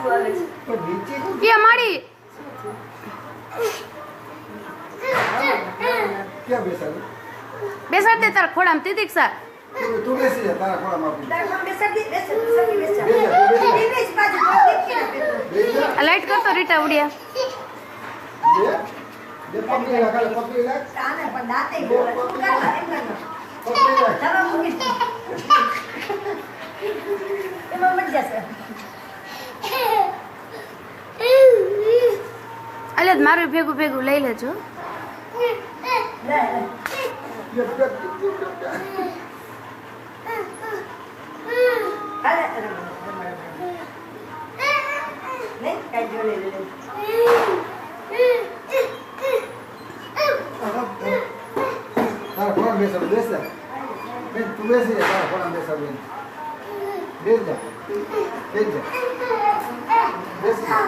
કે માડી ક્યાં બેસાડ દે તારા ખોડામાં તિતિક્ષા તું બેસી જા તારા ખોળામાં લાઈટ કરતો રીટા ઉડિયા જે પકડી રાખ પકડી રાખ તાને પણ દાતે બોલે તું કર એમ કર પકડી રાખ ચાલો મૂકી એમાં મત જશે અલે મારું ભેગું ભેગું લઈ લેજો લે હાલે લે કાઈ જો લે તારા ખોળામાં બેસાડ બેસ જા બેન તું બેસી જા તારા ખોળામાં બેસાડ બેન બેસ જા બેસ જા બેસ જા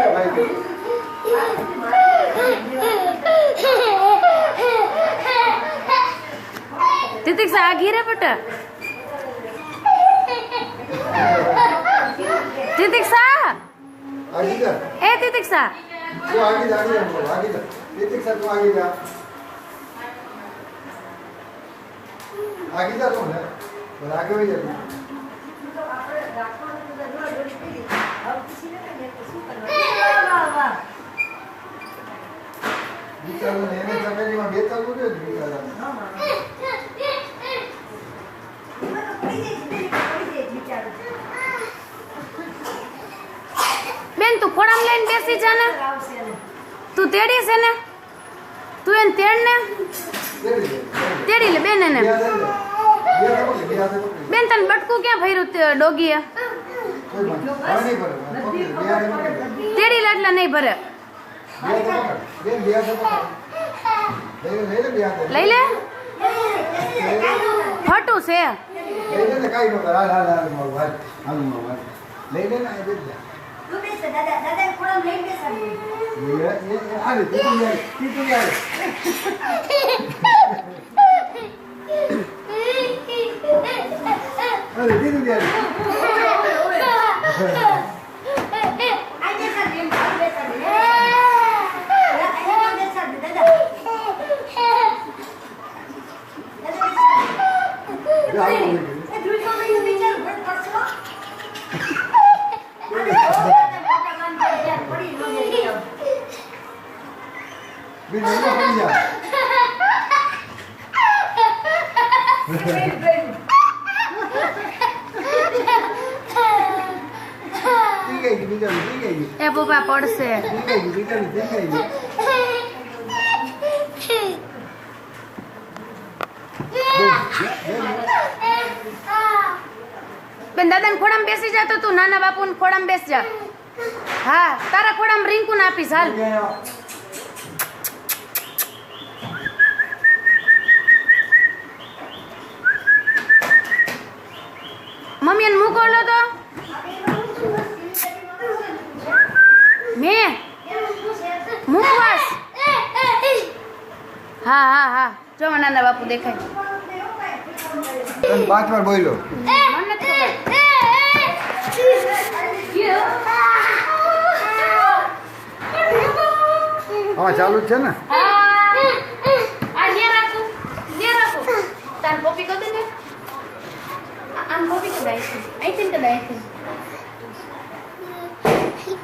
ભાઈ તિતિક્ષા આ ઘી રે બેટા તિતિક્ષા આગી જા એ તિતિક્ષા તું આગી જા તિતિક્ષા તું આગી જા આગી જા તું ને બસ આગે વહી જા બિચારો ને એને ચમેલીમાં બે ચાલુ રહ્યો ને બિચારા બેન તું ખોડામાં લઈને બેસી જા ને તું તેડી છે ને તું એને તેડ ને તેડી લે બેન એને બેન તને બટકું ક્યાં ભર્યું ડોગીએ તેડી લે એટલે નહીં ભરે લઈ લે ફટું છે તું બેસ દાદા દાદા ખોળામાં લઈ બેસાડી એ પપ્પા પડશે બેન દાદા ને ખોડામાં બેસી જા તો તું નાના બાપુ ને ખોડામાં બેસી જા હા તારા ખોડામાં રીંકુ ને આપીશ હાલ મમ્મી એને મૂકો લો તો મેં મૂકવાસ હા હા હા જો નાના બાપુ દેખાય 5 વાર બોલ્યો મને ખબર હા ચાલુ જ છે ને આ લે રાખો તાર કોપી કર દે ને આમ કોપી કર દે આઈ કર દે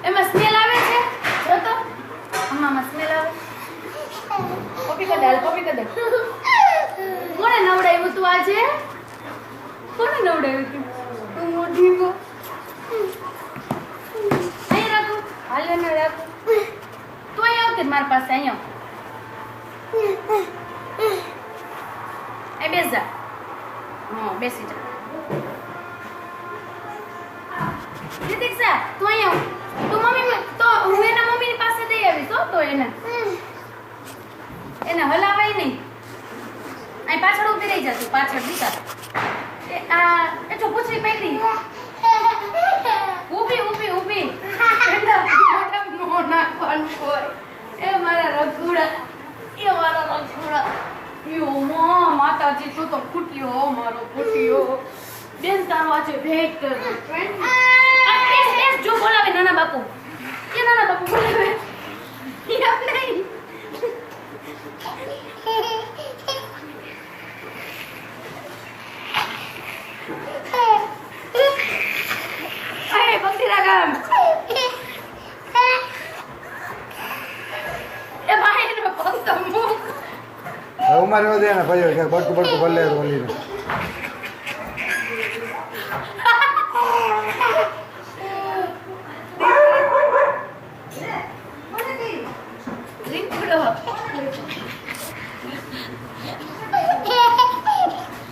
એમાં સ્મેલ આવે છે જો તો આમાં સ્મેલ આવે કોપી કર દે કોને નવડાવ્યું તું આજે કોને નવડાવ્યું તું તું મોઢી કો અહીં રાખો હાલ ને રાખો તું અહીં આવતી મારી પાસે અહીં આવ બેસ જા હા બેસી જા તિતિક્ષા તું અહીં આવ તું મમ્મી તો હું એના મમ્મીની પાસે દઈ આવીશ તો એને હલાવાય નહીં અહીં પાછળ ઊભી રહી જા તું પાછળ દીકા એ જો પૂછડી પકડી ઊભી નો નાખવાનું હોય એ મારા રઘુડા યો માતાજી તું તો ફૂટ્યો મારો ફૂટ્યો બેન તારો આજે વેઇટ કર જો બોલાવે નાના બાપુ કે નાના બાપુ બોલાવે યાદ નહીં અરે ભક્તિ રાગમ એ ભાઈ નો પગ તો મુક હવે ઉમારી વધે ને ભાઈઓ કે બટકું ભલે ઓલીને